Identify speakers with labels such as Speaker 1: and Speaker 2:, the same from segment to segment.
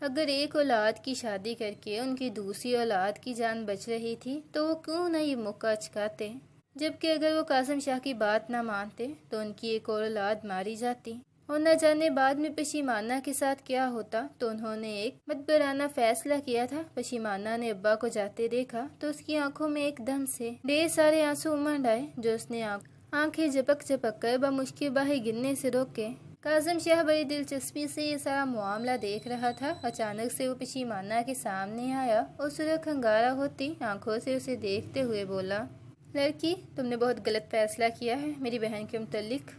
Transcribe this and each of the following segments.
Speaker 1: اگر ایک اولاد کی شادی کر کے ان کی دوسری اولاد کی جان بچ رہی تھی تو وہ کیوں نہ یہ موقع اچکاتے، جبکہ اگر وہ کاظم شاہ کی بات نہ مانتے تو ان کی ایک اور اولاد ماری جاتی، اور نہ جانے بعد میں پشیمانہ کے ساتھ کیا ہوتا۔ تو انہوں نے ایک مدبرانہ فیصلہ کیا تھا۔ پشیمانہ نے ابا کو جاتے دیکھا تو اس کی آنکھوں میں ایک دم سے ڈھیر سارے آنسو امنڈ آئے، جو اس نے آنکھیں جھپک جھپک کر بمشکل باہر گرنے سے روکے۔ کاظم شاہ بڑی دلچسپی سے یہ سارا معاملہ دیکھ رہا تھا۔ اچانک سے وہ پشیمانہ کے سامنے آیا اور سرخ انگارہ ہوتی آنکھوں سے اسے دیکھتے ہوئے بولا، لڑکی، تم نے بہت غلط فیصلہ کیا ہے میری بہن کے متعلق،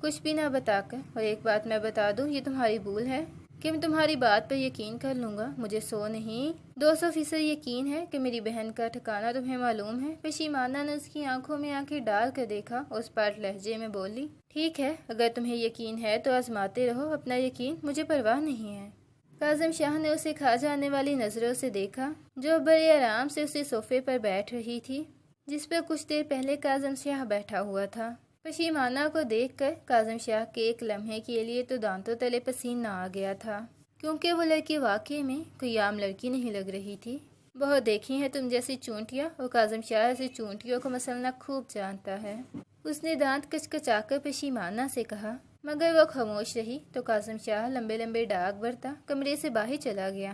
Speaker 1: کچھ بھی نہ بتا کر۔ اور ایک بات میں بتا دوں، یہ تمہاری بھول ہے کہ میں تمہاری بات پر یقین کر لوں گا۔ مجھے 100 نہیں 200% یقین ہے کہ میری بہن کا ٹھکانہ تمہیں معلوم ہے۔ پشیمانہ نے اس کی آنکھوں میں آنکھیں ڈال کر دیکھا اور اس پاٹ لہجے میں بولی، ٹھیک ہے، اگر تمہیں یقین ہے تو آزماتے رہو اپنا یقین، مجھے پرواہ نہیں ہے۔ کاظم شاہ نے اسے کھا جانے والی نظروں سے دیکھا، جو بڑے آرام سے اسی صوفے پر بیٹھ رہی تھی جس پر کچھ دیر پہلے کاظم شاہ بیٹھا ہوا تھا۔ پشیمانہ کو دیکھ کر کاظم شاہ کے ایک لمحے کے لیے تو دانتوں تلے پسینہ آ گیا تھا، کیونکہ وہ لڑکی واقعی میں کوئی عام لڑکی نہیں لگ رہی تھی۔ بہت دیکھی ہیں تم جیسی چونٹیاں، اور کاظم شاہ ایسی چونٹیوں کو مسلنا خوب جانتا ہے۔ اس نے دانت کچکچا کر پشیمانہ سے کہا، مگر وہ خاموش رہی تو کاظم شاہ لمبے لمبے ڈاک بھرتا کمرے سے باہر چلا گیا۔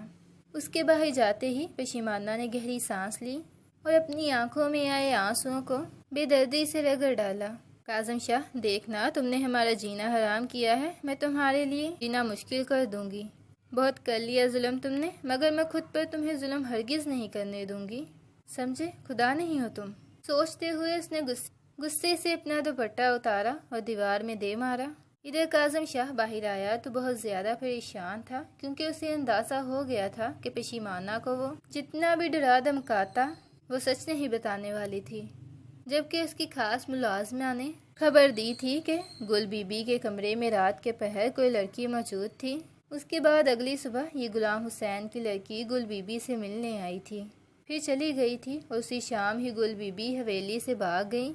Speaker 1: اس کے باہر جاتے ہی پشیمانہ نے گہری سانس لی اور اپنی آنکھوں میں آئے آنسوؤں کو بے دردی سے رگڑ ڈالا۔ کاظم شاہ، دیکھنا، تم نے ہمارا جینا حرام کیا ہے، میں تمہارے لیے جینا مشکل کر دوں گی۔ بہت کر لیا ظلم تم نے، مگر میں خود پر تمہیں ظلم ہرگز نہیں کرنے دوں گی، سمجھے؟ خدا نہیں ہو تم۔ سوچتے ہوئے اس نے غصے سے اپنا دوپٹہ اتارا اور دیوار میں دے مارا۔ ادھر کاظم شاہ باہر آیا تو بہت زیادہ پریشان تھا، کیونکہ اسے اندازہ ہو گیا تھا کہ پشیمانہ کو وہ جتنا بھی ڈرا دھمکاتا وہ سچ نہیں بتانے والی تھی، جبکہ اس کی خاص ملازمہ نے خبر دی تھی کہ گل بی بی کے کمرے میں رات کے پہر کوئی لڑکی موجود تھی۔ اس کے بعد اگلی صبح یہ غلام حسین کی لڑکی گل بی بی سے ملنے آئی تھی، پھر چلی گئی تھی، اور اسی شام ہی گل بی بی حویلی سے بھاگ گئی۔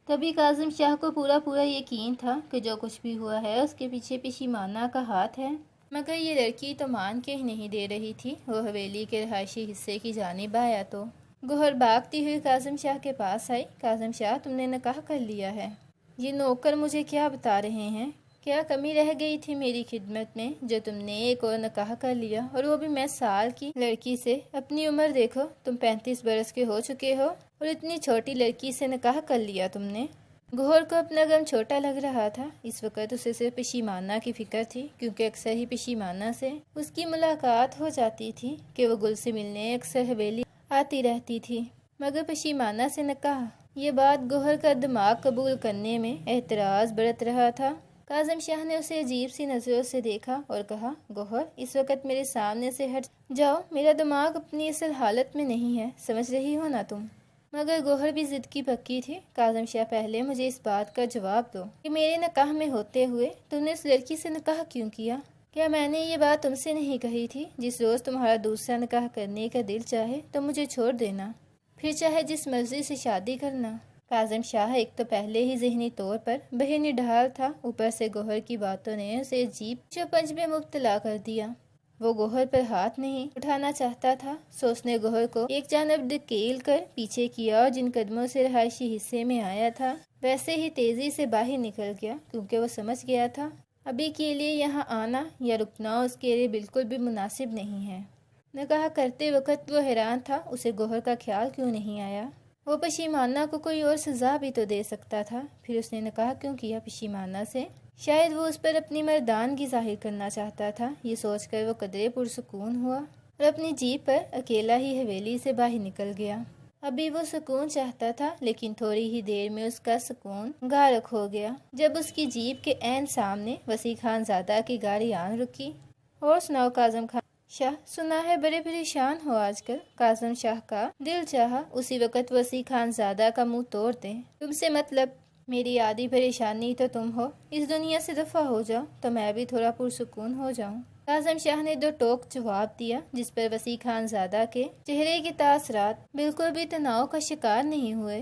Speaker 1: تبھی کاظم شاہ کو پورا یقین تھا کہ جو کچھ بھی ہوا ہے اس کے پیچھے پشیمانہ کا ہاتھ ہے، مگر یہ لڑکی تو مان کے ہی نہیں دے رہی تھی۔ وہ حویلی کے رہائشی حصے کی جانب آیا تو گوہر بھاگتی ہوئی کاظم شاہ کے پاس آئی۔ کاظم شاہ، تم نے نکاح کر لیا ہے؟ یہ نوکر مجھے کیا بتا رہے ہیں؟ کیا کمی رہ گئی تھی میری خدمت میں جو تم نے ایک اور نکاح کر لیا، اور وہ بھی میں سال کی لڑکی سے؟ اپنی عمر دیکھو، تم 35 برس کے ہو چکے ہو اور اتنی چھوٹی لڑکی سے نکاح کر لیا تم نے۔ گوہر کو اپنا غم چھوٹا لگ رہا تھا۔ اس وقت اسے صرف پشیمانہ کی فکر تھی، کیونکہ اکثر ہی پشیمانہ سے اس کی ملاقات ہو جاتی تھی کہ وہ گل سے ملنے اکثر حویلی آتی رہتی تھی، مگر پشیمانہ سے نکاح، یہ بات گوہر کا دماغ قبول کرنے میں اعتراض برت رہا تھا۔ کاظم شاہ نے اسے عجیب سی نظروں سے دیکھا اور کہا، گوہر، اس وقت میرے سامنے سے ہٹ جاؤ، میرا دماغ اپنی اصل حالت میں نہیں ہے، سمجھ رہی ہو نا تم؟ مگر گوہر بھی ضد کی پکی تھی۔ کاظم شاہ، پہلے مجھے اس بات کا جواب دو کہ میرے نکاح میں ہوتے ہوئے تم نے اس لڑکی سے نکاح کیوں کیا؟ کیا میں نے یہ بات تم سے نہیں کہی تھی، جس روز تمہارا دوسرا نکاح کرنے کا دل چاہے تو مجھے چھوڑ دینا، پھر چاہے جس مرضی سے شادی کرنا؟ کاظم شاہ ایک تو پہلے ہی ذہنی طور پر بے نڈھال تھا، اوپر سے گوہر کی باتوں نے اسے عجیب چوپنج میں مبتلا کر دیا۔ وہ گوہر پر ہاتھ نہیں اٹھانا چاہتا تھا، سو اس نے گوہر کو ایک جانب دھکیل کر پیچھے کیا اور جن قدموں سے رہائشی حصے میں آیا تھا ویسے ہی تیزی سے باہر نکل گیا، کیونکہ وہ سمجھ گیا تھا ابھی کے لیے یہاں آنا یا رکنا اس کے لیے بالکل بھی مناسب نہیں ہے۔ نکاح کرتے وقت وہ حیران تھا اسے گوہر کا خیال کیوں نہیں آیا۔ وہ پشیمانہ کو کوئی اور سزا بھی تو دے سکتا تھا، پھر اس نے نکاح کیوں کیا پشیمانہ سے؟ شاید وہ اس پر اپنی مردانگی ظاہر کرنا چاہتا تھا۔ یہ سوچ کر وہ قدرے پرسکون ہوا اور اپنی جیپ پر اکیلا ہی حویلی سے باہر نکل گیا۔ ابھی وہ سکون چاہتا تھا، لیکن تھوڑی ہی دیر میں اس کا سکون غارق ہو گیا جب اس کی جیپ کے عین سامنے وسیع خان زادہ کی گاڑی آن رکی۔ اور سناؤ کاظم خان شاہ، سنا ہے بڑے پریشان ہو آج کل؟ کاظم شاہ کا دل چاہا اسی وقت وسیع خان زادہ کا منہ توڑ دیں۔ تم سے مطلب؟ میری آدھی پریشانی تو تم ہو، اس دنیا سے دفع ہو جاؤ تو میں بھی تھوڑا پرسکون ہو جاؤں۔ کاظم شاہ نے دو ٹوک جواب دیا، جس پر وسیع خان زادہ کے چہرے کے تاثرات بالکل بھی تناؤ کا شکار نہیں ہوئے۔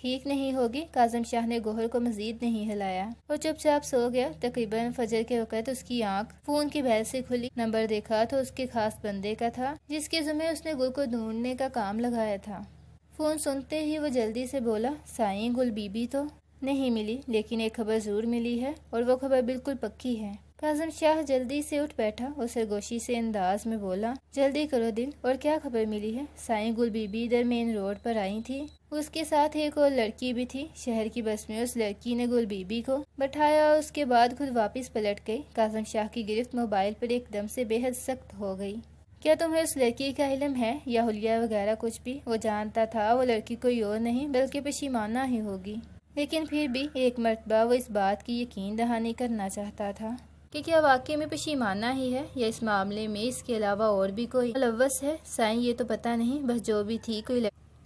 Speaker 1: ٹھیک نہیں ہوگی۔ کاظم شاہ نے گوہر کو مزید نہیں ہلایا اور چپ چاپ سو گیا۔ تقریباً فجر کے وقت اس کی آنکھ فون کی بیل سے کھلی۔ نمبر دیکھا تو اس کے خاص بندے کا تھا جس کے ذمہ اس نے گل کو ڈھونڈنے کا کام لگایا تھا۔ فون سنتے ہی وہ جلدی سے بولا، سائیں گل بی بی تو نہیں ملی، لیکن ایک خبر ضرور ملی ہے اور وہ خبر بالکل پکی ہے۔ کاظم شاہ جلدی سے اٹھ بیٹھا اور سرگوشی سے انداز میں بولا، جلدی کرو دل، اور کیا خبر ملی ہے؟ سائیں گل بی بی ادھر مین روڈ پر آئی تھی، اس کے ساتھ ایک اور لڑکی بھی تھی۔ شہر کی بس میں اس لڑکی نے گل بی بی کو بٹھایا اور اس کے بعد خود واپس پلٹ گئی۔ کاظم شاہ کی گرفت موبائل پر ایک دم سے بے حد سخت ہو گئی۔ کیا تمہیں اس لڑکی کا علم ہے یا حلیہ وغیرہ کچھ بھی؟ وہ جانتا تھا وہ لڑکی کوئی اور نہیں بلکہ پشیمانہ ہی ہوگی، لیکن پھر بھی ایک مرتبہ وہ اس بات کی یقین دہانی کرنا چاہتا تھا کہ کیا واقعی میں پشیمانہ ہی ہے یا اس معاملے میں اس کے علاوہ اور بھی کوئی ملوث ہے۔ سائیں یہ تو پتہ نہیں، بس جو بھی تھی کوئی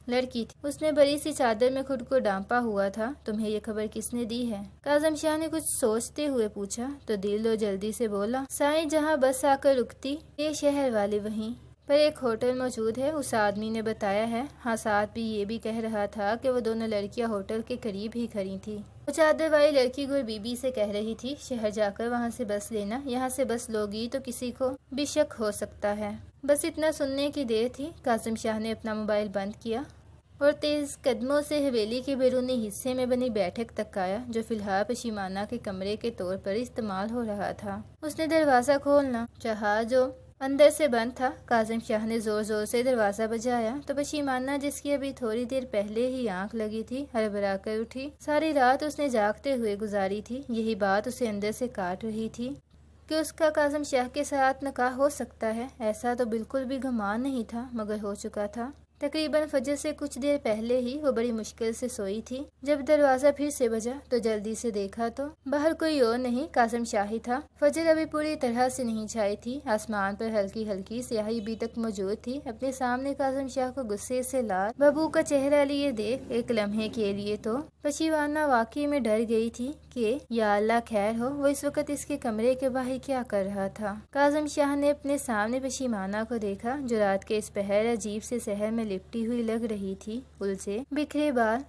Speaker 1: لڑکی تھی۔ اس نے بڑی سی چادر میں خود کو ڈھانپا ہوا تھا۔ تمہیں یہ خبر کس نے دی ہے؟ کاظم شاہ نے کچھ سوچتے ہوئے پوچھا تو دل دو جلدی سے بولا، سائیں جہاں بس آ کر رکتی یہ شہر والے وہیں پر ایک ہوٹل موجود ہے، اس آدمی نے بتایا ہے۔ ہاں، ساتھ بھی یہ بھی کہہ رہا تھا کہ وہ دونوں لڑکیاں ہوٹل کے قریب ہی کھڑی تھی۔ وہ چادر والی لڑکی گل بی بی سے کہہ رہی تھی، شہر جا کر وہاں سے بس لینا، یہاں سے بس لوگی تو کسی کو بھی شک ہو سکتا ہے۔ بس اتنا سننے کی دیر تھی۔ کاظم شاہ نے اپنا موبائل بند کیا اور تیز قدموں سے حویلی کے بیرونی حصے میں بنی بیٹھک تک آیا جو فی الحال پشیمانہ کے کمرے کے طور پر استعمال ہو رہا تھا۔ اس نے دروازہ کھولنا چاہا جو اندر سے بند تھا۔ کاظم شاہ نے زور زور سے دروازہ بجایا تو پشیمانہ، جس کی ابھی تھوڑی دیر پہلے ہی آنکھ لگی تھی، ہڑبڑا کر اٹھی۔ ساری رات اس نے جاگتے ہوئے گزاری تھی۔ یہی بات اسے اندر سے کاٹ رہی تھی کہ اس کا کاظم شاہ کے ساتھ نکاح ہو سکتا ہے۔ ایسا تو بالکل بھی گمان نہیں تھا، مگر ہو چکا تھا۔ تقریباً فجر سے کچھ دیر پہلے ہی وہ بڑی مشکل سے سوئی تھی۔ جب دروازہ پھر سے بجا تو جلدی سے دیکھا تو باہر کوئی اور نہیں، کاظم شاہ ہی تھا۔ فجر ابھی پوری طرح سے نہیں چھائی تھی، آسمان پر ہلکی ہلکی سیاہی بھی تک موجود تھی۔ اپنے سامنے کاظم شاہ کو غصے سے لال ببو کا چہرہ لیے دیکھ ایک لمحے کے لیے تو پشیمانہ واقعی میں ڈر گئی تھی کہ یا اللہ خیر ہو، وہ اس وقت اس کے کمرے کے باہر کیا کر رہا تھا۔ کاظم شاہ نے اپنے سامنے پشیمانہ کو دیکھا جو رات کے اس پہر عجیب سے سحر میں لپٹی ہوئی لگ رہی تھی۔ الجھے بکھرے بال،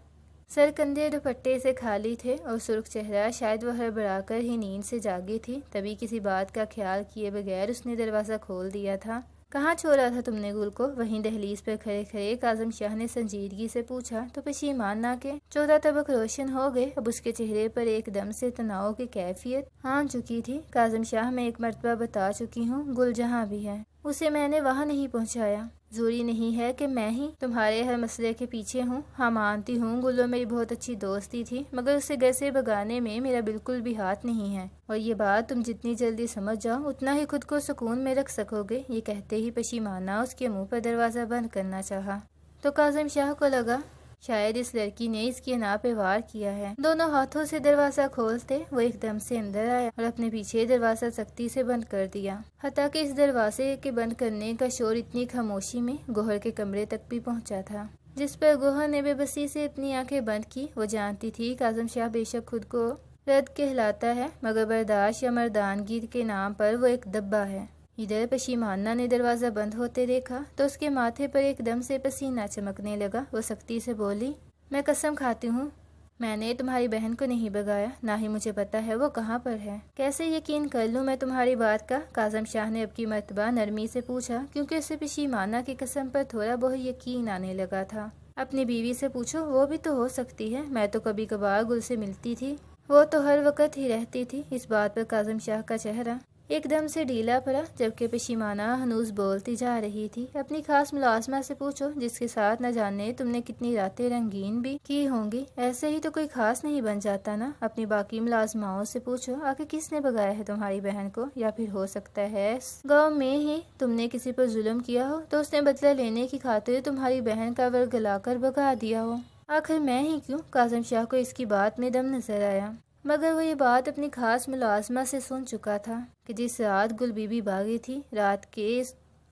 Speaker 1: سر کندھے دوپٹے سے خالی تھے اور سرخ چہرہ، شاید وہ ہڑبڑا کر ہی نیند سے جاگی تھی۔ تبھی کسی بات کا خیال کیے بغیر اس نے دروازہ کھول دیا تھا۔ کہاں چھوڑا تھا تم نے گل کو؟ وہیں دہلیز پر کھڑے کھڑے کاظم شاہ نے سنجیدگی سے پوچھا تو پشیمانہ کے 14 طبق روشن ہو گئے۔ اب اس کے چہرے پر ایک دم سے تناؤ کی کیفیت آن چکی تھی۔ کاظم شاہ، میں ایک مرتبہ بتا چکی ہوں، گل جہاں بھی ہے اسے میں نے وہاں نہیں پہنچایا۔ ضروری نہیں ہے کہ میں ہی تمہارے ہر مسئلے کے پیچھے ہوں۔ ہاں مانتی ہوں گلو میری بہت اچھی دوستی تھی، مگر اسے گھر سے بھگانے میں میرا بالکل بھی ہاتھ نہیں ہے، اور یہ بات تم جتنی جلدی سمجھ جاؤ اتنا ہی خود کو سکون میں رکھ سکو گے۔ یہ کہتے ہی پشیمانہ اس کے منہ پر دروازہ بند کرنا چاہا تو کاظم شاہ کو لگا شاید اس لڑکی نے اس کی انا پہ وار کیا ہے۔ دونوں ہاتھوں سے دروازہ کھولتے وہ ایک دم سے اندر آیا اور اپنے پیچھے دروازہ سختی سے بند کر دیا، حتیٰ کہ اس دروازے کے بند کرنے کا شور اتنی خاموشی میں گوہر کے کمرے تک بھی پہنچا تھا، جس پر گوہر نے بے بسی سے اپنی آنکھیں بند کی۔ وہ جانتی تھی کاظم شاہ بے شک خود کو رد کہلاتا ہے، مگر برداشت یا مردانگی کے نام پر وہ ایک دبا ہے۔ ادھر پشیمانہ نے دروازہ بند ہوتے دیکھا تو اس کے ماتھے پر ایک دم سے پسینہ چمکنے لگا۔ وہ سختی سے بولی، میں قسم کھاتی ہوں میں نے تمہاری بہن کو نہیں بھگایا، نہ ہی مجھے پتا ہے وہ کہاں پر ہے۔ کیسے یقین کر لوں میں تمہاری بات کا؟ کاظم شاہ نے اب کی مرتبہ نرمی سے پوچھا، کیونکہ اسے پشیمانہ کی قسم پر تھوڑا بہت یقین آنے لگا تھا۔ اپنی بیوی سے پوچھو، وہ بھی تو ہو سکتی ہے، میں تو کبھی کبھار گل سے ملتی تھی، وہ تو ہر وقت ہی رہتی تھی۔ اس بات پر کاظم شاہ کا چہرہ ایک دم سے ڈھیلا پڑا، جبکہ پشیمانہ ہنوز بولتی جا رہی تھی۔ اپنی خاص ملازمہ سے پوچھو جس کے ساتھ نہ جانے تم نے کتنی راتیں رنگین بھی کی ہوں گی، ایسے ہی تو کوئی خاص نہیں بن جاتا نا۔ اپنی باقی ملازماؤں سے پوچھو آخر کس نے بھگایا ہے تمہاری بہن کو، یا پھر ہو سکتا ہے گاؤں میں ہی تم نے کسی پر ظلم کیا ہو تو اس نے بدلہ لینے کی خاطر تمہاری بہن کا ورگلا کر بھگا دیا ہو۔ آخر میں ہی کیوں؟ کاظم شاہ کو اس کی بات میں دم نظر آیا، مگر وہ یہ بات اپنی خاص ملازمہ سے سن چکا تھا کہ جس رات گل بی بی بھاگی تھی، رات کے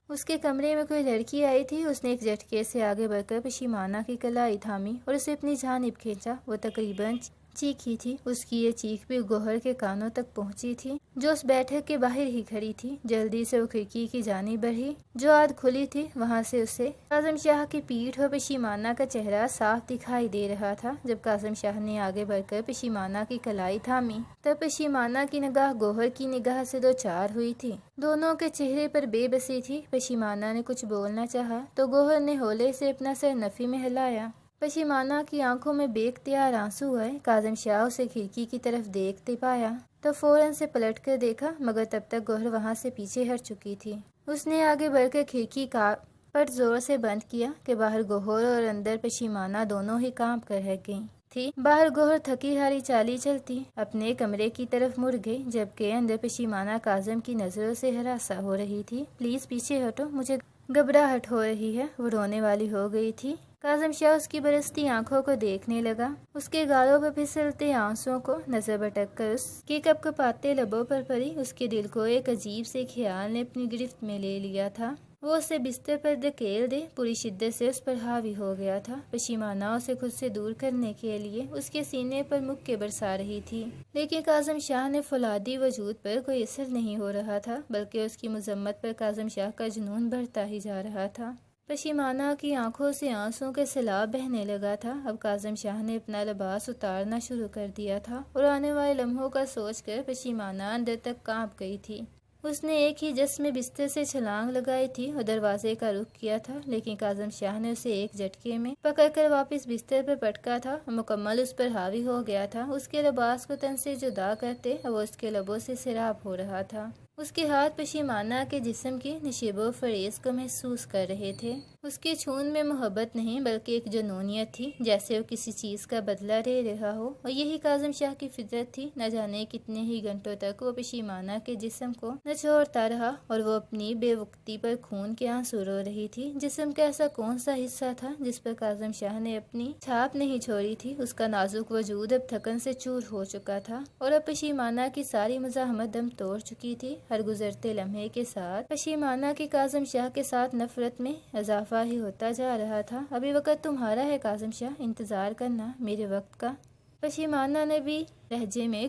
Speaker 1: اس کے کمرے میں کوئی لڑکی آئی تھی۔ اس نے ایک جھٹکے سے آگے بڑھ کر پشیمانہ کی کلائی تھامی اور اسے اپنی جانب کھینچا۔ وہ تقریباً چیخی تھی۔ اس کی یہ چیخ بھی گوہر کے کانوں تک پہنچی تھی جو اس بیٹھک کے باہر ہی کھڑی تھی۔ جلدی سے وہ کھڑکی کی جانب بڑھی جو آج کھلی تھی، وہاں سے اسے کاظم شاہ کی پیٹھ اور پشیمانہ کا چہرہ صاف دکھائی دے رہا تھا۔ جب کاظم شاہ نے آگے بڑھ کر پشیمانہ کی کلائی تھامی تب پشیمانہ کی نگاہ گوہر کی نگاہ سے دو چار ہوئی تھی۔ دونوں کے چہرے پر بے بسی تھی۔ پشیمانہ نے کچھ بولنا چاہا تو گوہر نے ہولے سے اپنا سر نفی میں ہلایا۔ پشیمانہ کی آنکھوں میں بے اختیار آنسو آئے۔ کاظم شاہ اسے کھڑکی کی طرف دیکھتے پایا تو فوراً سے پلٹ کر دیکھا، مگر تب تک گوہر وہاں سے پیچھے ہٹ چکی تھی۔ اس نے آگے بڑھ کر کھڑکی کا پٹ زور سے بند کیا کہ باہر گوہر اور اندر پشیمانہ دونوں ہی کانپ کر رہ گئیں تھی۔ باہر گوہر تھکی ہاری چالی چلتی اپنے کمرے کی طرف مڑ گئی، جبکہ اندر پشیمانہ کاظم کی نظروں سے ہراساں ہو رہی تھی۔ پلیز پیچھے ہٹو، مجھے گھبراہٹ ہو رہی ہے۔ وہ رونے والی ہو گئی تھی۔ کاظم شاہ اس کی برستی آنکھوں کو دیکھنے لگا، اس کے گالوں پر پھسلتے آنسوؤں کو نظر بھٹک کر اس کے کپکپاتے لبوں پر پڑی۔ اس کے دل کو ایک عجیب سے خیال نے اپنی گرفت میں لے لیا تھا۔ وہ اسے بستر پر دھکیل دے پوری شدت سے اس پر حاوی ہو گیا تھا۔ پشیمانہ اسے خود سے دور کرنے کے لیے اس کے سینے پر مکے برسا رہی تھی، لیکن کاظم شاہ نے فولادی وجود پر کوئی اثر نہیں ہو رہا تھا، بلکہ اس کی مذمت پر کاظم شاہ کا جنون بڑھتا ہی جا رہا تھا۔ پشیمانہ کی آنکھوں سے آنسوؤں کے سیلاب بہنے لگا تھا۔ اب کاظم شاہ نے اپنا لباس اتارنا شروع کر دیا تھا اور آنے والے لمحوں کا سوچ کر پشیمانہ اندر تک کانپ گئی تھی۔ اس نے ایک ہی جس میں بستر سے چھلانگ لگائی تھی اور دروازے کا رخ کیا تھا، لیکن کاظم شاہ نے اسے ایک جھٹکے میں پکڑ کر واپس بستر پر پٹکا تھا اور مکمل اس پر حاوی ہو گیا تھا۔ اس کے لباس کو تن سے جدا کرتے وہ اس کے لبوں سے سیراب ہو رہا تھا۔ اس کے ہاتھ پشیمانہ کے جسم کی نشیب و فریز کو محسوس کر رہے تھے۔ اس کے چھون میں محبت نہیں بلکہ ایک جنونیت تھی، جیسے وہ کسی چیز کا بدلہ لے رہا ہو، اور یہی کاظم شاہ کی فطرت تھی۔ نہ جانے کتنے ہی گھنٹوں تک وہ پشیمانہ کے جسم کو نچوڑتا رہا اور وہ اپنی بے وقتی پر خون کے آنسو رو رہی تھی۔ جسم کا ایسا کون سا حصہ تھا جس پر کاظم شاہ نے اپنی چھاپ نہیں چھوڑی تھی؟ اس کا نازک وجود اب تھکن سے چور ہو چکا تھا اور اب پشیمانہ کی ساری مزاحمت دم توڑ چکی تھی۔ ہر گزرتے لمحے کے ساتھ پشیمانہ کی کاظم شاہ کے ساتھ نفرت میں اضافہ ہی ہوتا جا رہا تھا۔ ابھی وقت تمہارا ہے کاظم شاہ، انتظار کرنا میرے وقت کا، پشیمانہ نے بھی لہجے میں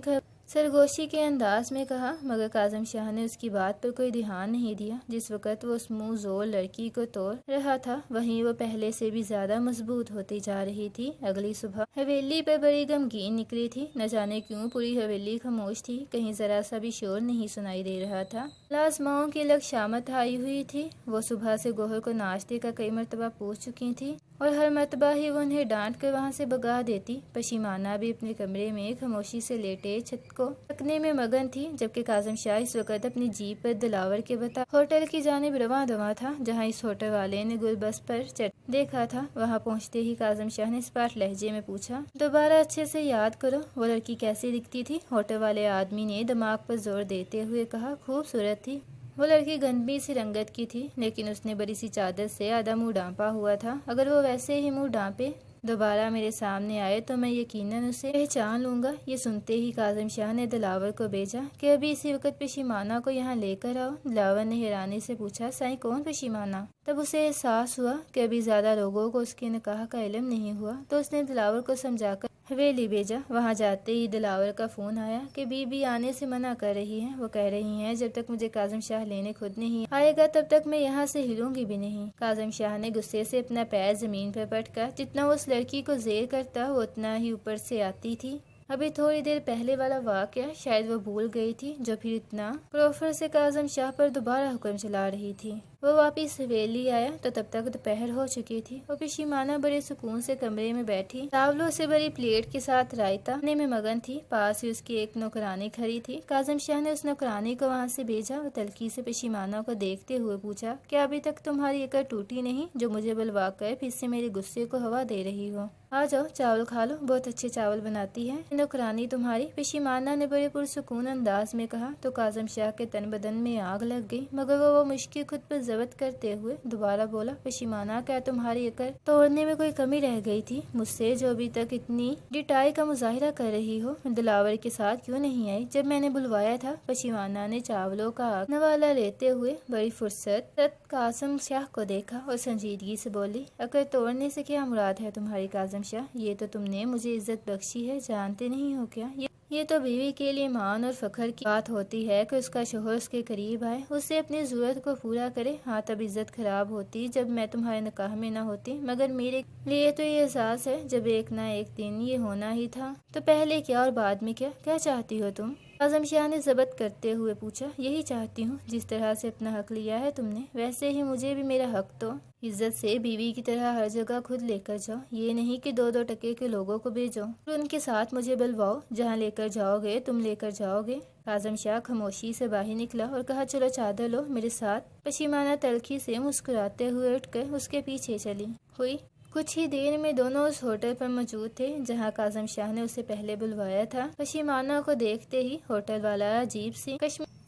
Speaker 1: سرگوشی کے انداز میں کہا، مگر کاظم شاہ نے اس کی بات پر کوئی دھیان نہیں دیا۔ جس وقت وہ اس منہ زور لڑکی کو توڑ رہا تھا، وہیں وہ پہلے سے بھی زیادہ مضبوط ہوتی جا رہی تھی۔ اگلی صبح حویلی پر بڑی غمگین نکلی تھی۔ نہ جانے کیوں پوری حویلی خاموش تھی، کہیں ذرا سا بھی شور نہیں سنائی دے رہا تھا۔ لازماؤں کی الگ شامت آئی ہوئی تھی۔ وہ صبح سے گوہر کو ناشتے کا کئی مرتبہ پوچھ چکی تھی اور ہر مرتبہ ہی وہ انہیں ڈانٹ کر وہاں سے بھگا دیتی۔ پشیمانہ بھی اپنے کمرے میں خاموشی سے لیٹے چھت کو تکنے میں مگن تھی، جبکہ کاظم شاہ اس وقت اپنی جیپ پر دلاور کے بتا ہوٹل کی جانب رواں دواں تھا، جہاں اس ہوٹل والے نے گل بس پر دیکھا تھا۔ وہاں پہنچتے ہی کاظم شاہ نے اسپاٹ لہجے میں پوچھا، دوبارہ اچھے سے یاد کرو، وہ لڑکی کیسی دکھتی تھی؟ ہوٹل والے آدمی نے دماغ پر زور دیتے ہوئے کہا، خوبصورت تھی۔ وہ لڑکی گندمی سی رنگت کی تھی، لیکن اس نے بڑی سی چادر سے آدھا منہ ڈھانپا ہوا تھا۔ اگر وہ ویسے ہی منہ ڈھانپے دوبارہ میرے سامنے آئے تو میں یقیناً اسے پہچان لوں گا۔ یہ سنتے ہی کاظم شاہ نے دلاور کو بھیجا کہ ابھی اسی وقت پشیمانہ کو یہاں لے کر آؤ۔ دلاور نے حیرانی سے پوچھا، سائیں کون پشیمانہ؟ تب اسے احساس ہوا کہ ابھی زیادہ لوگوں کو اس کے نکاح کا علم نہیں ہوا، تو اس نے دلاور کو سمجھا کر حویلی بھیجا۔ وہاں جاتے ہی دلاور کا فون آیا کہ بی بی آنے سے منع کر رہی ہیں۔ وہ کہہ رہی ہیں جب تک مجھے کاظم شاہ لینے خود نہیں آئے گا تب تک میں یہاں سے ہلوں گی بھی نہیں۔ کاظم شاہ نے غصے سے اپنا پیر زمین پر پٹکا۔ جتنا وہ اس لڑکی کو زیر کرتا وہ اتنا ہی اوپر سے آتی تھی۔ ابھی تھوڑی دیر پہلے والا واقعہ شاید وہ بھول گئی تھی جو پھر اتنا پروفر سے کاظم شاہ پر دوبارہ حکم چلا رہی تھی۔ وہ واپس حویلی آیا تو تب تک دوپہر ہو چکی تھی اور پشیمانہ بڑے سکون سے کمرے میں بیٹھی چاولوں سے بڑی پلیٹ کے ساتھ رائتا کھانے میں مگن تھی۔ پاس ہی اس کی ایک نوکرانی کھڑی تھی۔ کاظم شاہ نے اس نوکرانی کو وہاں سے بھیجا اور تلخی سے پشیمانہ کو دیکھتے ہوئے پوچھا، کیا ابھی تک تمہاری اکڑ ٹوٹی نہیں جو مجھے بلوا کر پھر سے میرے غصے کو ہوا دے رہی ہو؟ آ جاؤ چاول کھا لو، بہت اچھے چاول بناتی ہے نوکرانی تمہاری، پشیمانہ نے بڑے پرسکون انداز میں کہا۔ تو کاظم شاہ کے تن بدن میں آگ لگ گئی، مگر وہ مشکل خود پر ضبط کرتے ہوئے دوبارہ بولا، پشیمانہ کیا تمہاری اکڑ توڑنے میں کوئی کمی رہ گئی تھی؟ مجھ سے جو ابھی تک اتنی ڈٹائی کا مظاہرہ کر رہی ہو، دلاور کے ساتھ کیوں نہیں آئی جب میں نے بلوایا تھا؟ پشیمانہ نے چاولوں کا نوالا لیتے ہوئے بڑی فرصت کاظم شاہ کو دیکھا اور سنجیدگی سے بولی، اکڑ توڑنے سے کیا مراد ہے تمہاری کاظم شاہ، یہ تو تم نے مجھے عزت بخشی ہے، جانتے نہیں ہو کیا؟ یہ تو بیوی کے لیے مان اور فخر کی بات ہوتی ہے کہ اس کا شوہر اس کے قریب آئے، اس سے اپنی ضرورت کو پورا کرے۔ ہاں تب عزت خراب ہوتی جب میں تمہارے نکاح میں نہ ہوتی، مگر میرے لیے تو یہ احساس ہے جب ایک نہ ایک دن یہ ہونا ہی تھا۔ تو پہلے کیا اور بعد میں کیا؟ کیا چاہتی ہو تم؟ کاظم شاہ نے ضبط کرتے ہوئے پوچھا۔ یہی چاہتی ہوں، جس طرح سے اپنا حق لیا ہے تم نے، ویسے ہی مجھے بھی میرا حق دو۔ عزت سے بیوی کی طرح ہر جگہ خود لے کر جاؤ، یہ نہیں کہ دو دو ٹکے کے لوگوں کو بھیجو اور ان کے ساتھ مجھے بلواؤ۔ جہاں لے کر جاؤ گے تم لے کر جاؤ گے۔ کاظم شاہ خاموشی سے باہر نکلا اور کہا، چلو چادر لو میرے ساتھ۔ پشیمانہ تلخی سے مسکراتے ہوئے اٹھ کر اس کے پیچھے چلی ہوئی۔ کچھ ہی دیر میں دونوں اس ہوٹل پر موجود تھے جہاں کاظم شاہ نے اسے پہلے بلوایا تھا۔ پشیمانہ کو دیکھتے ہی ہوٹل والا عجیب سی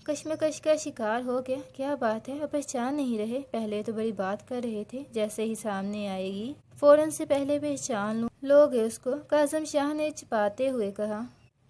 Speaker 1: کشمکش کا شکار ہو گیا۔ کیا بات ہے، اب پہچان نہیں رہے؟ پہلے تو بڑی بات کر رہے تھے، جیسے ہی سامنے آئے گی فوراً سے پہلے پہچان لوگے اس کو، کاظم شاہ نے چپاتے ہوئے کہا۔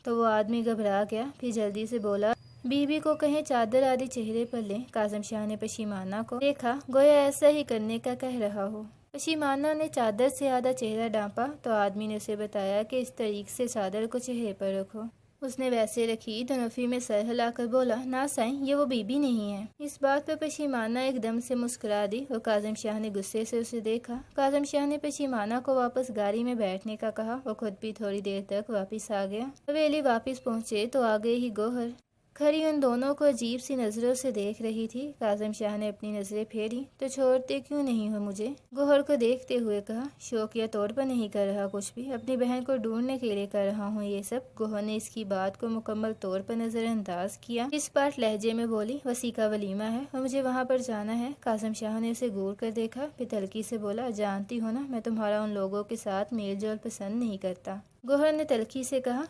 Speaker 1: تو وہ آدمی گھبرا گیا، پھر جلدی سے بولا، بیوی کو کہیں چادر آدھی چہرے پر لیں۔ کاظم شاہ نے پشیمانہ کو دیکھا، گویا ایسا ہی کرنے کا کہہ رہا ہو۔ پشیمانہ نے چادر سے آدھا چہرہ ڈھانپا تو آدمی نے اسے بتایا کہ اس طریق سے چادر کو چہرے پر رکھو۔ اس نے ویسے رکھی تو نفی میں سر ہلا کر بولا، نہ سائیں، یہ وہ بی بی نہیں ہے۔ اس بات پر پشیمانہ ایک دم سے مسکرا دی اور کاظم شاہ نے غصے سے اسے دیکھا۔ کاظم شاہ نے پشیمانہ کو واپس گاڑی میں بیٹھنے کا کہا اور خود بھی تھوڑی دیر تک واپس آ گیا۔ حویلی واپس پہنچے تو آگے ہی گوہر کھڑی ان دونوں کو عجیب سی نظروں سے دیکھ رہی تھی۔ کاظم شاہ نے اپنی نظریں پھیری تو چھوڑتے کیوں نہیں ہو مجھے؟ گوہر کو دیکھتے ہوئے کہا، شوقیہ طور پر نہیں کر رہا کچھ بھی، اپنی بہن کو ڈھونڈنے کے لیے کر رہا ہوں یہ سب۔ گوہر نے اس کی بات کو مکمل طور پر نظر انداز کیا، اس پاٹ لہجے میں بولی، وسیع کا ولیمہ ہے اور مجھے وہاں پر جانا ہے۔ کاظم شاہ نے اسے گور کر دیکھا، پھر تلخی سے بولا، جانتی ہو نا میں تمہارا ان لوگوں کے ساتھ میل جول پسند نہیں کرتا۔ گوہر نے تلخی سے کہا،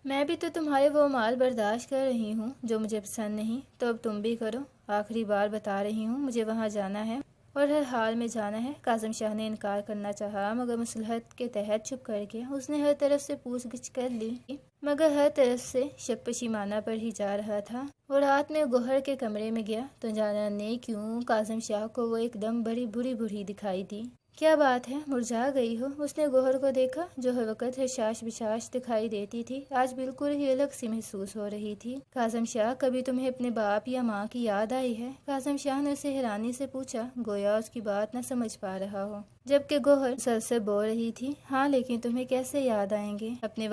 Speaker 1: میں بھی تو تمہارے وہ مال برداشت کر رہی ہوں جو مجھے پسند نہیں، تو اب تم بھی کرو۔ آخری بار بتا رہی ہوں، مجھے وہاں جانا ہے اور ہر حال میں جانا ہے۔ کاظم شاہ نے انکار کرنا چاہا مگر مصلحت کے تحت چپ کر گیا۔ اس نے ہر طرف سے پوچھ گچھ کر لی مگر ہر طرف سے شک پشیمانہ پر ہی جا رہا تھا۔ اور رات میں گوہر کے کمرے میں گیا تو جانے کیوں کاظم شاہ کو وہ ایک دم بڑی بری دکھائی دی۔ کیا بات ہے، مرجھا گئی ہو؟ اس نے گوہر کو دیکھا جو ہر وقت حشاش بشاش دکھائی دیتی تھی، آج بالکل ہی الگ سی محسوس ہو رہی تھی۔ کاظم شاہ، کبھی تمہیں اپنے باپ یا ماں کی یاد آئی ہے؟ کاظم شاہ نے اسے حیرانی سے پوچھا، گویا اس کی بات نہ سمجھ پا رہا ہو، جبکہ گوہر مسلسل بول رہی تھی، ہاں لیکن تمہیں کیسے یاد آئیں گے؟ اپنے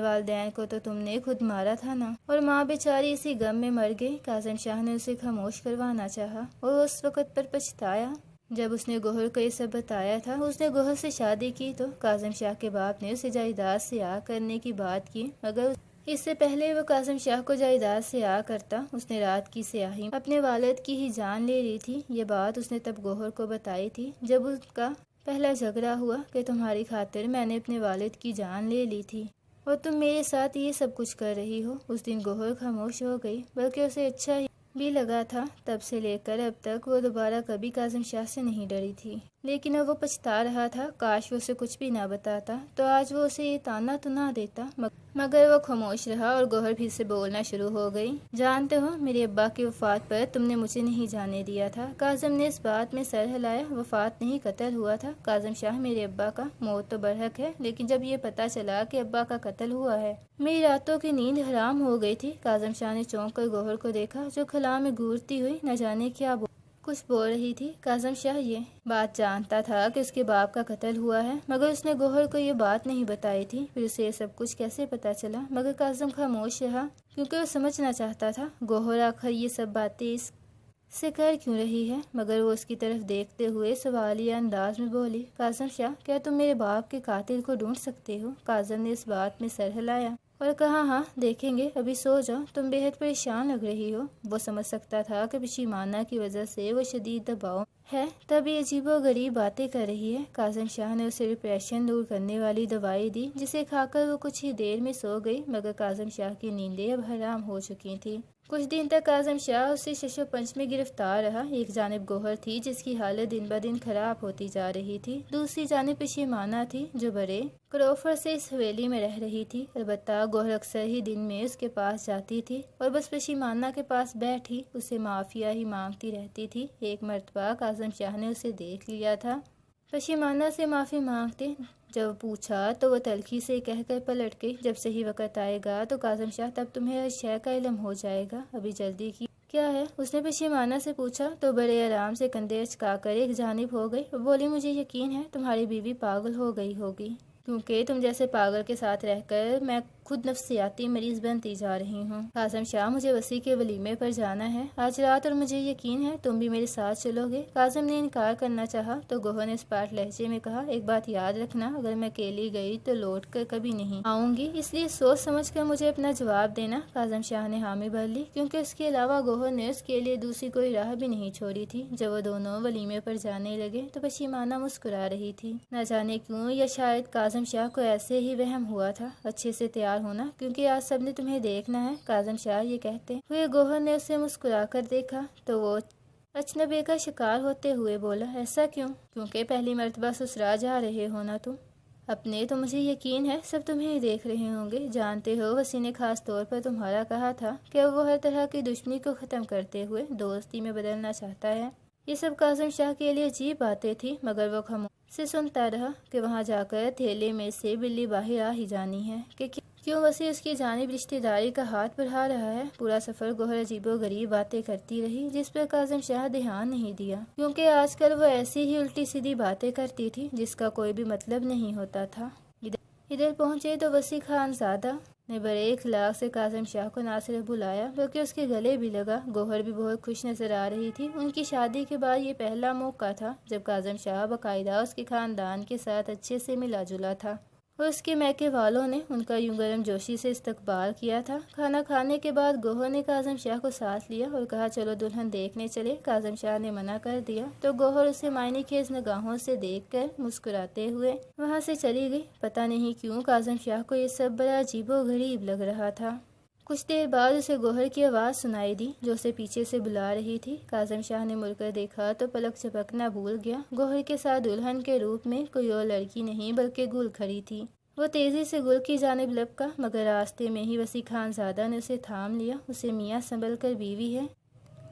Speaker 1: والدین کو تو تم نے خود مارا تھا نا، اور ماں بیچاری اسی غم میں مر گئی۔ کاظم شاہ نے اسے خاموش کروانا چاہا اور اس وقت پر پچھتایا جب اس نے گوہر کو یہ سب بتایا تھا۔ اس نے گوہر سے شادی کی تو کاظم شاہ کے باپ نے اسے جائیداد سے آ کرنے کی بات کی، مگر اس سے پہلے وہ کاظم شاہ کو جائیداد سے آ کرتا، اس نے رات کی سیاہی میں اپنے والد کی ہی جان لے لی تھی۔ یہ بات اس نے تب گوہر کو بتائی تھی جب اس کا پہلا جھگڑا ہوا کہ تمہاری خاطر میں نے اپنے والد کی جان لے لی تھی اور تم میرے ساتھ یہ سب کچھ کر رہی ہو۔ اس دن گوہر خاموش ہو گئی، بلکہ اسے اچھا ہی بھی لگا تھا۔ تب سے لے کر اب تک وہ دوبارہ کبھی کاظم شاہ سے نہیں ڈری تھی، لیکن اب وہ پچھتا رہا تھا، کاش وہ اسے کچھ بھی نہ بتاتا تو آج وہ اسے یہ تانا تو نہ دیتا، مگر وہ خاموش رہا اور گوہر پھر سے بولنا شروع ہو گئی، جانتے ہو میرے ابا کی وفات پر تم نے مجھے نہیں جانے دیا تھا۔ کاظم نے اس بات میں سر ہلایا، وفات نہیں قتل ہوا تھا کاظم شاہ میرے ابا کا، موت تو برحق ہے، لیکن جب یہ پتا چلا کہ ابا کا قتل ہوا ہے میری راتوں کی نیند حرام ہو گئی تھی۔ کاظم شاہ نے چونک کر گوہر کو دیکھا جو خلا میں گھورتی ہوئی نہ جانے کیا کچھ بول رہی تھی۔ کاظم شاہ یہ بات جانتا تھا کہ اس کے باپ کا قتل ہوا ہے، مگر اس نے گوہر کو یہ بات نہیں بتائی تھی، پھر اسے یہ سب کچھ کیسے پتا چلا؟ مگر کاظم خاموش رہا کیونکہ وہ سمجھنا چاہتا تھا گوہر آخر یہ سب باتیں اس سے کر کیوں رہی ہے، مگر وہ اس کی طرف دیکھتے ہوئے سوالیہ انداز میں بولی، کاظم شاہ کیا تم میرے باپ کے قاتل کو ڈھونڈ سکتے ہو؟ کاظم نے اس بات میں سر ہلایا اور کہا، ہاں دیکھیں گے، ابھی سو جاؤ، تم بے حد پریشان لگ رہی ہو۔ وہ سمجھ سکتا تھا کہ پشیمانہ کی وجہ سے وہ شدید دباؤ ہے، تبھی عجیب و غریب باتیں کر رہی ہے۔ کاظم شاہ نے اسے ڈپریشن دور کرنے والی دوائی دی جسے کھا کر وہ کچھ ہی دیر میں سو گئی، مگر کاظم شاہ کی نیندیں اب حرام ہو چکی تھیں۔ کچھ دن تک کاظم شاہ اسے شش و پنج میں گرفتار رہا۔ ایک جانب گوہر تھی جس کی حالت دن بدن خراب ہوتی جا رہی تھی، دوسری جانب پشیمانہ تھی جو بڑے کروفر سے اس حویلی میں رہ رہی تھی۔ البتہ گوہر اکثر ہی دن میں اس کے پاس جاتی تھی اور بس پشیمانہ کے پاس بیٹھی اسے معافیا ہی مانگتی رہتی تھی۔ ایک مرتبہ کاظم شاہ نے اسے دیکھ لیا تھا پشیمانہ سے معافی مانگتے جب پوچھا تو وہ تلخی سے کہہ کر پلٹ گئی، جب صحیح وقت آئے گا تو کاظم شاہ تب تمہیں ہر شے کا علم ہو جائے گا، ابھی جلدی کی کیا ہے؟ اس نے پشیمانہ سے پوچھا تو بڑے آرام سے کندھے اچکا کر ایک جانب ہو گئی اور بولی مجھے یقین ہے تمہاری بیوی پاگل ہو گئی ہوگی، کیونکہ تم جیسے پاگل کے ساتھ رہ کر میں خود نفسیاتی مریض بنتی جا رہی ہوں۔ کاظم شاہ مجھے وسیع کے ولیمے پر جانا ہے آج رات اور مجھے یقین ہے تم بھی میرے ساتھ چلو گے۔ کاظم نے انکار کرنا چاہا تو گوہر نے اسپاٹ لہجے میں کہا ایک بات یاد رکھنا، اگر میں اکیلی گئی تو لوٹ کر کبھی نہیں آؤں گی، اس لیے سوچ سمجھ کر مجھے اپنا جواب دینا۔ کاظم شاہ نے حامی بھر لی، کیونکہ اس کے علاوہ گوہر نے اس کے لیے دوسری کوئی راہ بھی نہیں چھوڑی تھی۔ جب وہ دونوں ولیمے پر جانے لگے تو پشیمانہ مسکرا رہی تھی، نہ جانے کیوں، یا شاید کاظم شاہ کو ایسے ہی وہم ہوا تھا۔ اچھے سے تیار ہونا کیونکہ آج سب نے تمہیں دیکھنا ہے۔ کاظم شاہ یہ کہتے ہوئے گوہر نے اسے مسکرا کر دیکھا تو وہ اچنبے کا شکار ہوتے ہوئے بولا ایسا کیوں؟ کیونکہ پہلی مرتبہ سسرال جا رہے ہو نا تم اپنے، تو مجھے یقین ہے سب تمہیں دیکھ رہے ہوں گے۔ جانتے ہو وسیع نے خاص طور پر تمہارا کہا تھا کہ وہ ہر طرح کی دشمنی کو ختم کرتے ہوئے دوستی میں بدلنا چاہتا ہے۔ یہ سب کاظم شاہ کے لیے عجیب باتیں تھی، مگر وہ خاموشی سے سنتا رہا کہ وہاں جا کر تھیلے میں سے بلی باہر آ ہی جانی ہے کہ کیوں وسیع اس کی جانب رشتہ داری کا ہاتھ بڑھا رہا ہے۔ پورا سفر گوہر عجیب و غریب باتیں کرتی رہی جس پر کاظم شاہ دھیان نہیں دیا، کیونکہ آج کل وہ ایسی ہی الٹی سیدھی باتیں کرتی تھی جس کا کوئی بھی مطلب نہیں ہوتا تھا۔ ادھر پہنچے تو وسیع خان زادہ نے بڑے اخلاق سے کاظم شاہ کو نہ صرف بلایا بلکہ اس کے گلے بھی لگا۔ گوہر بھی بہت خوش نظر آ رہی تھی۔ ان کی شادی کے بعد یہ پہلا موقع تھا جب کاظم شاہ باقاعدہ اس کے خاندان کے ساتھ اچھے سے ملا جلا تھا اور اس کے میکے والوں نے ان کا یوں گرم جوشی سے استقبال کیا تھا۔ کھانا کھانے کے بعد گوہر نے کاظم شاہ کو ساتھ لیا اور کہا چلو دلہن دیکھنے چلے۔ کاظم شاہ نے منع کر دیا تو گوہر اسے معنی خیز نگاہوں سے دیکھ کر مسکراتے ہوئے وہاں سے چلی گئی۔ پتہ نہیں کیوں کاظم شاہ کو یہ سب بڑا عجیب و غریب لگ رہا تھا۔ کچھ دیر بعد اسے گوہر کی آواز سنائی دی جو اسے پیچھے سے بلا رہی تھی۔ کاظم شاہ نے مڑ کر دیکھا تو پلک جھپکنا بھول گیا۔ گوہر کے ساتھ دلہن کے روپ میں کوئی اور لڑکی نہیں بلکہ گل کھڑی تھی۔ وہ تیزی سے گل کی جانب لپکا، مگر راستے میں ہی وسیع خان زادہ نے اسے تھام لیا۔ اسے میاں سنبھل کر بیوی ہے،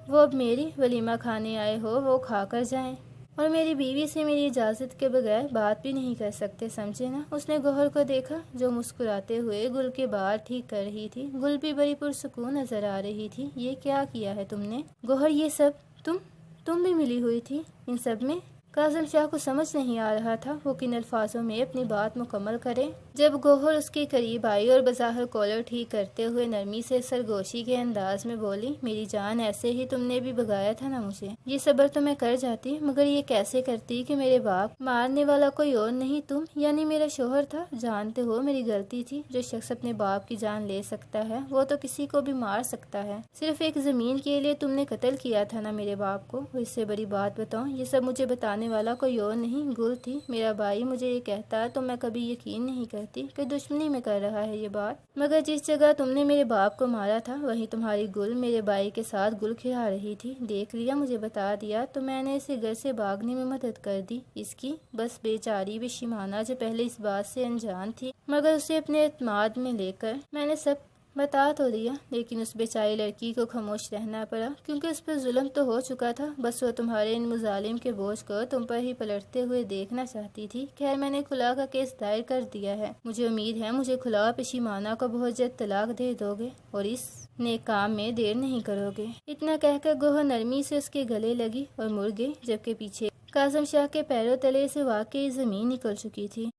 Speaker 1: وہ اب میری ولیمہ کھانے آئے ہو وہ کھا کر جائیں، اور میری بیوی سے میری اجازت کے بغیر بات بھی نہیں کر سکتے، سمجھے نا؟ اس نے گوہر کو دیکھا جو مسکراتے ہوئے گل کے بال ٹھیک کر رہی تھی۔ گل بھی بڑی پرسکون نظر آ رہی تھی۔ یہ کیا کیا ہے تم نے گوہر؟ یہ سب تم بھی ملی ہوئی تھی ان سب میں؟ کاظم شاہ کو سمجھ نہیں آ رہا تھا وہ کن الفاظوں میں اپنی بات مکمل کرے۔ جب گوہر اس کے قریب آئی اور بظاہر کالر ٹھیک کرتے ہوئے نرمی سے سرگوشی کے انداز میں بولی میری جان ایسے ہی تم نے بھی بھگایا تھا نا مجھے، یہ صبر تو میں کر جاتی مگر یہ کیسے کرتی کہ میرے باپ مارنے والا کوئی اور نہیں تم یعنی میرا شوہر تھا۔ جانتے ہو میری غلطی تھی۔ جو شخص اپنے باپ کی جان لے سکتا ہے وہ تو کسی کو بھی مار سکتا ہے۔ صرف ایک زمین کے لیے تم نے قتل کیا تھا نا میرے باپ کو۔ اس سے بڑی بات بتاؤں، یہ سب مجھے بتانے والا کوئی اور نہیں گل تھی۔ میرا بھائی مجھے یہ کہتا تو میں کبھی یقین نہیں کرتی کہ دشمنی میں کر رہا ہے یہ بات، مگر جس جگہ تم نے میرے باپ کو مارا تھا وہیں تمہاری گل میرے بھائی کے ساتھ گل کھلا رہی تھی۔ دیکھ لیا، مجھے بتا دیا تو میں نے اسے گھر سے بھاگنے میں مدد کر دی اس کی۔ بس بیچاری پشیمانہ جو پہلے اس بات سے انجان تھی، مگر اسے اپنے اعتماد میں لے کر میں نے سب بتا تو دیا، لیکن اس بیچاری لڑکی کو خاموش رہنا پڑا کیونکہ اس پر ظلم تو ہو چکا تھا۔ بس وہ تمہارے ان مظالم کے بوجھ کو تم پر ہی پلٹتے ہوئے دیکھنا چاہتی تھی۔ خیر میں نے خلا کا کیس دائر کر دیا ہے، مجھے امید ہے مجھے خلا اور پشیمانہ کو بہت جلد طلاق دے دو گے اور اس نیک کام میں دیر نہیں کرو گے۔ اتنا کہہ کر گوہر نرمی سے اس کے گلے لگی اور مڑ گئی، جبکہ پیچھے کاظم شاہ کے پیروں تلے سے واقعی زمین نکل چکی تھی۔